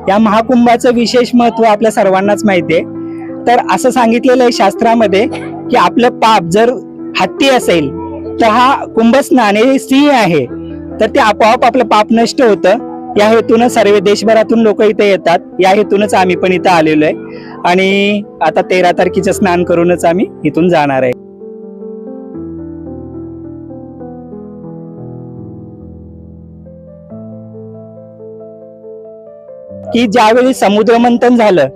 या महाकुंभाचं विशेष महत्व आपल्या सर्वांनाच माहिती आहे. तर असं सांगितलेलं आहे शास्त्रामध्ये की आपलं पाप जर हत्ती असेल तर हा कुंभस्नान हे सिंह आहे, तर ते आपोआप आपलं पाप नष्ट होतं. या हेतून सर्व देशभरातून लोक इथे येतात. या हेतूनच आम्ही पण इथं आलेलो आहे आणि आता 13 तारखेचं स्नान करूनच आम्ही इथून जाणार आहे. की ज्यावेळी समुद्रमंथन झालं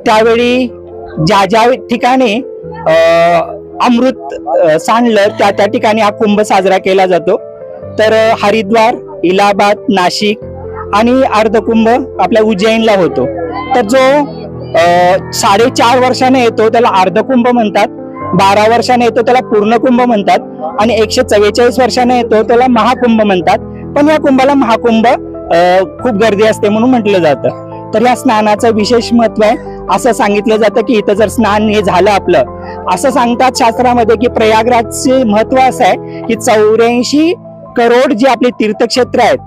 त्यावेळी ज्या ज्या ठिकाणी अमृत सांडलं त्या ठिकाणी हा कुंभ साजरा केला जातो. तर हरिद्वार, इलाहाबाद, नाशिक आणि अर्धकुंभ आपल्या उज्जैनला होतो. तर जो 4.5 वर्षाने येतो त्याला अर्धकुंभ म्हणतात, 12 वर्षाने येतो त्याला पूर्णकुंभ म्हणतात आणि 144 वर्षाने येतो त्याला महाकुंभ म्हणतात. पण या कुंभाला महाकुंभ खूप गर्दी असते म्हणून म्हटलं जातं. तर या स्नानाचं विशेष महत्व आहे. असं सांगितलं जातं की इथं जर स्नान हे झालं आपलं, असं सांगतात शास्त्रामध्ये की प्रयागराजचे महत्व असं आहे की 84 करोड जी आपली तीर्थक्षेत्र आहेत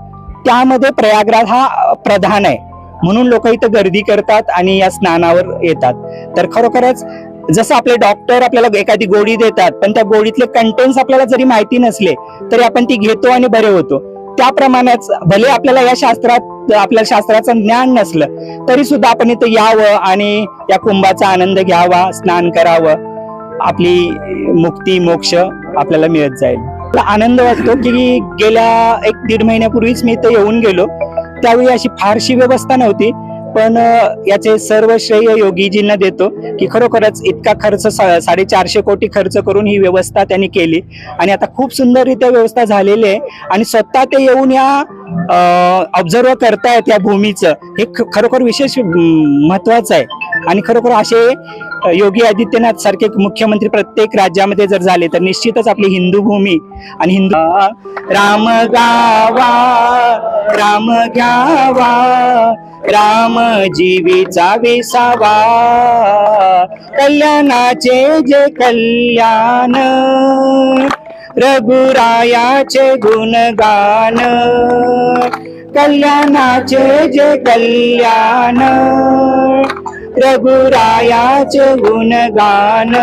त्यामध्ये प्रयागराज हा प्रधान आहे, म्हणून लोक इथं गर्दी करतात आणि या स्नानावर येतात. तर खरोखरच जसं आपले डॉक्टर आपल्याला एखादी गोळी देतात पण त्या गोळीतले कंटेंट्स आपल्याला जरी माहिती नसले तरी आपण ती घेतो आणि बरे होतो, त्याप्रमाणेच भले आपल्याला या शास्त्रात आपल्या शास्त्राचं ज्ञान नसलं तरी सुद्धा आपण इथं यावं आणि या कुंभाचा आनंद घ्यावा, स्नान करावं, आपली मुक्ती मोक्ष आपल्याला मिळत जाईल. मला आनंद वाटतो की गेल्या 1-1.5 महिन्यापूर्वीच मी इथं येऊन गेलो. त्यावेळी अशी फारशी व्यवस्था नव्हती, पण याचे सर्व श्रेय योगीजींना देतो की खरोखरच इतका खर्च 450 कोटी खर्च करून ही व्यवस्था त्यांनी केली आणि आता खूप सुंदररित्या व्यवस्था झालेली आहे आणि स्वतः ते येऊन या ऑब्झर्व करतायत या भूमीचं. हे खरोखर विशेष महत्वाचं आहे आणि खरोखर असे योगी आदित्यनाथ सारखे मुख्यमंत्री प्रत्येक राज्यामध्ये जर झाले तर निश्चितच आपली हिंदू भूमी आणि हिंदू राम गावा राम घ्यावा राम जीवीचा विसावा कल्याणाचे जे कल्याण रघुरायाचे गुणगान कल्याणाचे जे कल्याण रघुरायाचे गुणगान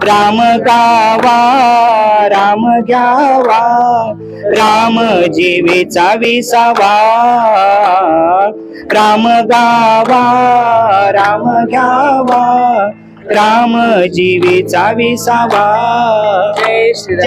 राम गावा राम घ्यावा राम जीवेचा विसावा राम गावा राम घ्यावा राम जीवेचा विसावा. जय श्री राम.